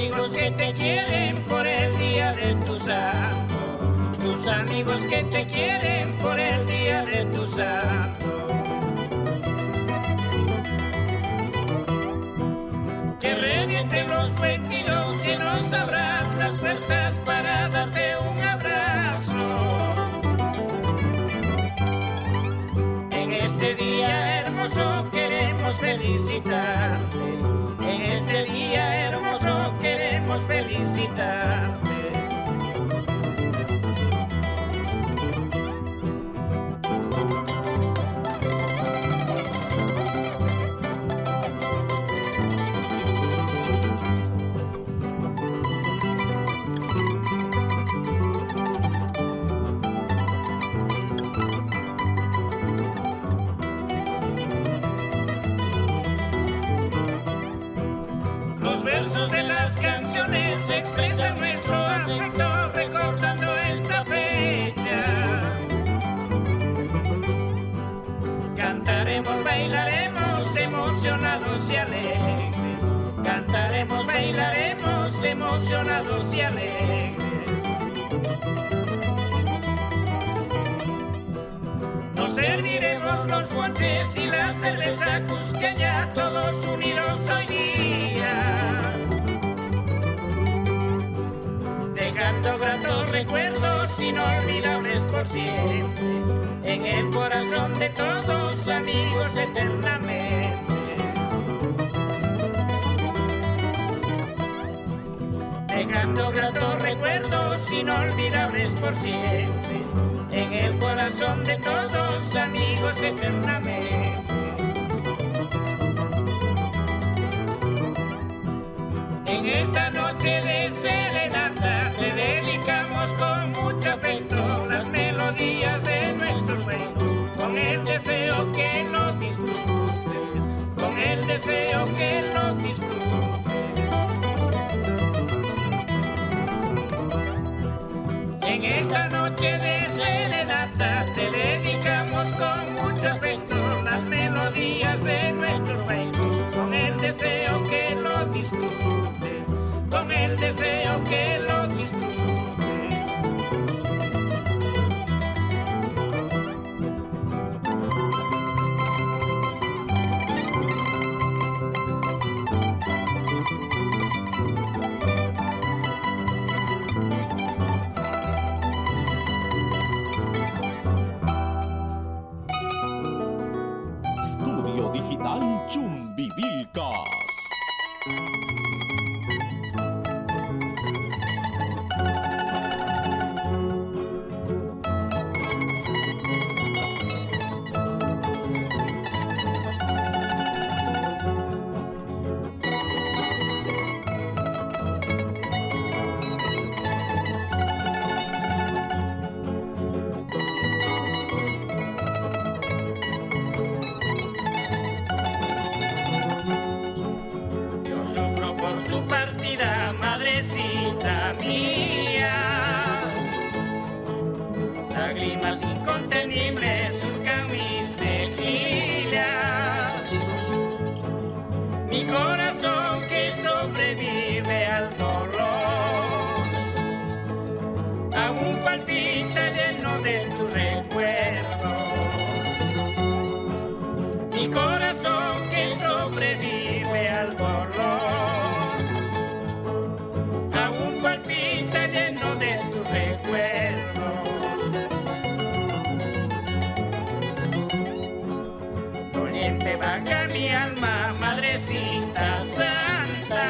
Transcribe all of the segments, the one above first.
amigos que te quieren por el día de tu santo, tus amigos que te quieren por el día de tu santo. Que revienten los cuentilos, que nos abras las puertas para darte un abrazo. En este día hermoso queremos felicitarte. En este día hermoso queremos felicitarte. De las canciones expresan nuestro afecto recordando esta fecha. Cantaremos, bailaremos emocionados y alegres. Cantaremos, bailaremos emocionados y alegres. Nos serviremos los ponches y la cerveza cusqueña, todos unidos hoy día. Dejando gratos recuerdos inolvidables por siempre, en el corazón de todos, amigos eternamente. Dejando gratos recuerdos inolvidables por siempre, en el corazón de todos, amigos eternamente. En esta noche de serenata te dedicamos con mucho afecto las melodías de nuestro sueño, con el deseo que lo disfrutes, con el deseo que lo disfrutes. En esta noche de serenata te dedicamos con mucho afecto las melodías de nuestros sueños, con el deseo que lo disfrutes, con el deseo que lo disfrutes. Estudio Digital Chumbivilcas. Madrecita mía, lágrimas incontenibles surcan mis mejillas. Mi corazón que sobrevive al dolor aún palpita lleno de tu recuerdo. Mi corazón que sobrevive al dolor aún palpita lleno de tu recuerdo. Doliente vaga mi alma, madrecita santa,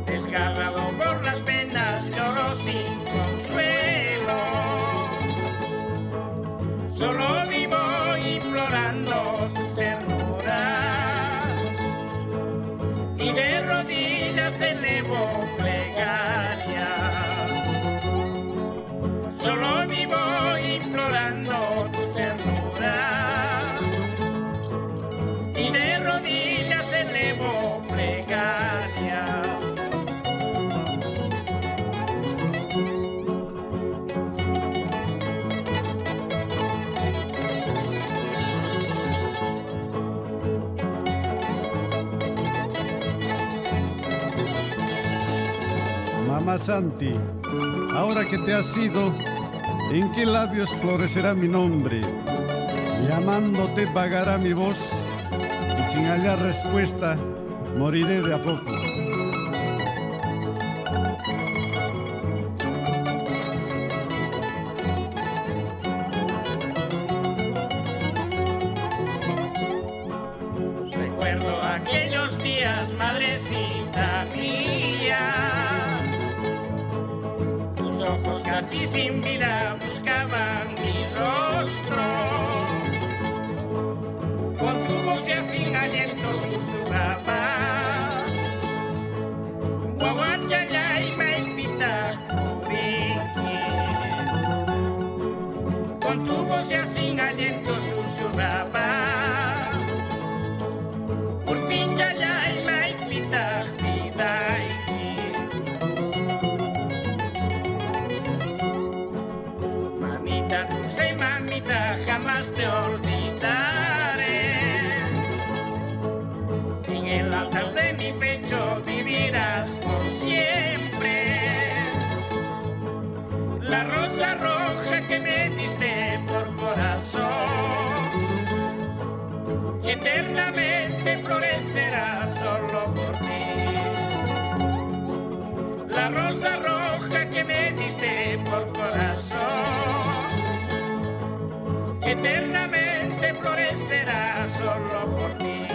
desgarrado por las penas, lloro sin consuelo. Solo vivo implorando tu ternura y de rodillas elevo plegaria. Solo vivo implorando tu ternura y de rodillas elevo plegaria. Mamá Santi, ahora que te has ido, ¿en qué labios florecerá mi nombre? Llamándote vagará mi voz y sin hallar respuesta moriré de a poco. Recuerdo aquellos días, madrecita mía, tus ojos casi sin vida buscaban mi rostro, con tu voz ya sin aliento susurrabas, guaguachayay maipita curiki. Con tu voz ya sin aliento susurrabas, mamita, dulce mamita, jamás te olvidaré. En el altar de mi pecho vivirás por siempre. La rosa roja que me diste por corazón, eternamente florecerá solo por ti. La rosa roja que me diste por corazón, eternamente florecerá solo por ti.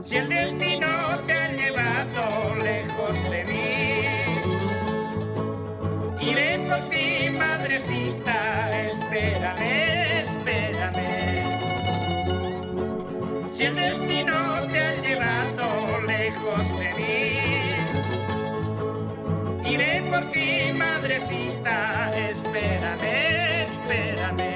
Si el destino te ha llevado lejos de mí, iré por ti, madrecita, espérame, espérame. Si el destino te ha llevado lejos de mí, iré por ti, madrecita, espérame, espérame.